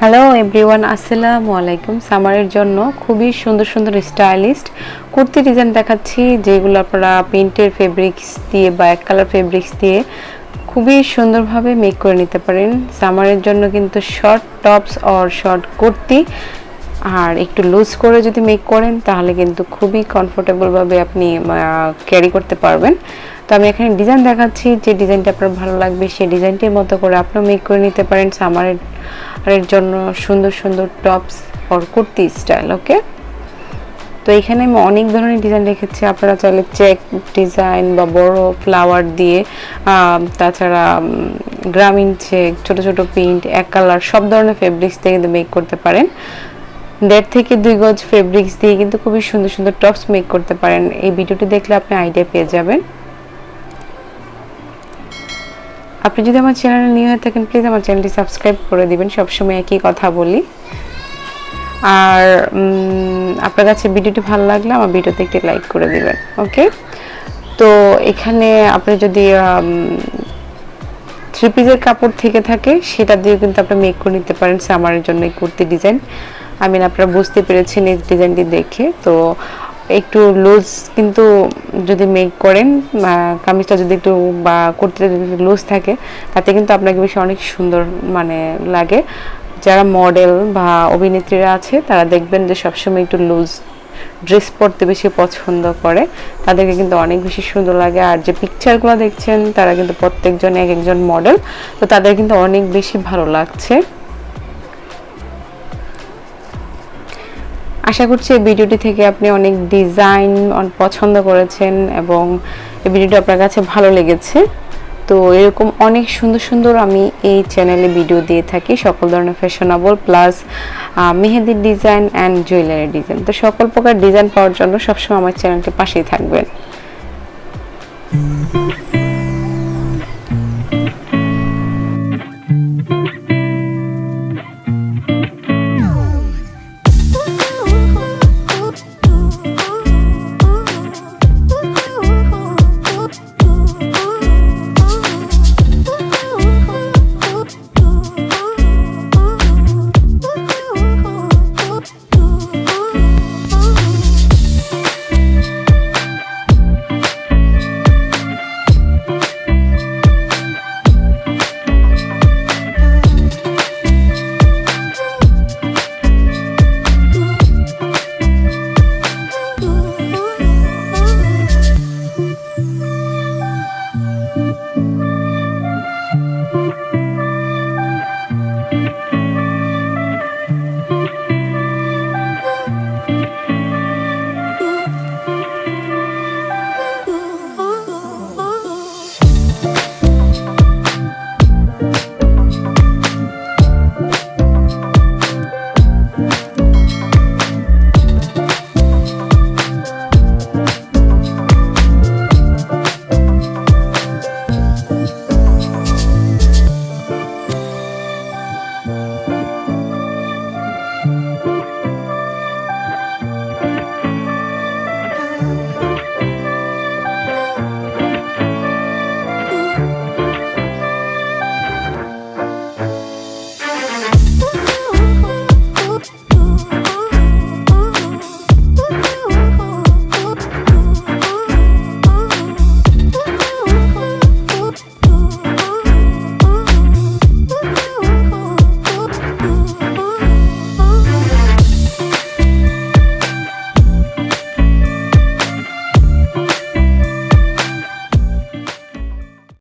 Hello everyone, আসসালামু আলাইকুম। সামারের জন্য খুবই সুন্দর সুন্দর স্টাইলিস্ট কুর্তি ডিজাইন দেখাচ্ছি, যেগুলো আপনারা প্রিন্টের ফেব্রিক্স দিয়ে বা এক কালার ফেব্রিক্স দিয়ে খুবই সুন্দরভাবে মেক করে নিতে পারেন। সামারের জন্য কিন্তু short tops or short kurti আর একটু লুজ করে যদি মেক করেন তাহলে কিন্তু খুবই কমফোর্টেবলভাবে আপনি ক্যারি করতে পারবেন। তো আমি এখানে ডিজাইন দেখাচ্ছি, যে ডিজাইনটা আপনার ভালো লাগবে সেই ডিজাইনটির মতো করে আপনিও মেক করে নিতে পারেন সামারের জন্য সুন্দর সুন্দর টপস অর কুর্তি স্টাইল। ওকে, তো এখানে আমি অনেক ধরনের ডিজাইন রেখেছি, আপনারা চাইলে চেক ডিজাইন বা বড় ফ্লাওয়ার দিয়ে, তাছাড়া গ্রামীণ চেক, ছোট ছোট প্রিন্ট, এক কালার, সব ধরনের ফেব্রিক্স দিয়ে কিন্তু মেক করতে পারেন। 1.5 থেকে 2 গজ ফেব্রিক্স দিয়ে কিন্তু খুবই সুন্দর সুন্দর টপস মেক করতে পারেন। এই ভিডিওটি দেখলে আপনি আইডিয়া পেয়ে যাবেন। আপনি যদি আমার চ্যানেলে নিউ হয়ে থাকেন প্লিজ আমার চ্যানেলটি সাবস্ক্রাইব করে দিবেন, সবসময় একই কথা বলি। আর আপনার কাছে ভিডিওটি ভালো লাগলে আমার ভিডিওতে একটি লাইক করে দিবেন। ওকে, তো এখানে আপনি যদি 3 পিসের কাপড় থেকে থাকে সেটা দিয়ে কিন্তু আপনি মেক করে নিতে পারেন সামারের জন্য এই কুর্তি ডিজাইন। আপনারা বুঝতে পেরেছেন এই ডিজাইনটি দেখে। তো একটু লুজ কিন্তু যদি মেক করেন, কামিজটা যদি একটু বা কুর্তিটা যদি লুজ থাকে তাতে কিন্তু আপনাকে বেশি অনেক সুন্দর লাগে। যারা মডেল বা অভিনেত্রীরা আছে তারা দেখবেন যে সবসময় একটু লুজ ড্রেস পরতে বেশি পছন্দ করে, তাদেরকে কিন্তু অনেক বেশি সুন্দর লাগে। আর যে পিকচারগুলো দেখছেন তারা কিন্তু প্রত্যেকজন এক একজন মডেল, তো তাদের কিন্তু অনেক বেশি ভালো লাগছে। আশা করছি এই ভিডিওটি থেকে আপনি অনেক ডিজাইন পছন্দ করেছেন এবং এই ভিডিওটি আপনার কাছে ভালো লেগেছে। তো এরকম অনেক সুন্দর সুন্দর আমি এই চ্যানেলে ভিডিও দিয়ে থাকি, সকল ধরনের ফ্যাশনেবল প্লাস মেহেদির ডিজাইন অ্যান্ড জুয়েলারি ডিজাইন। তো সকল প্রকার ডিজাইন পাওয়ার জন্য সবসময় আমার চ্যানেলটির পাশেই থাকবেন।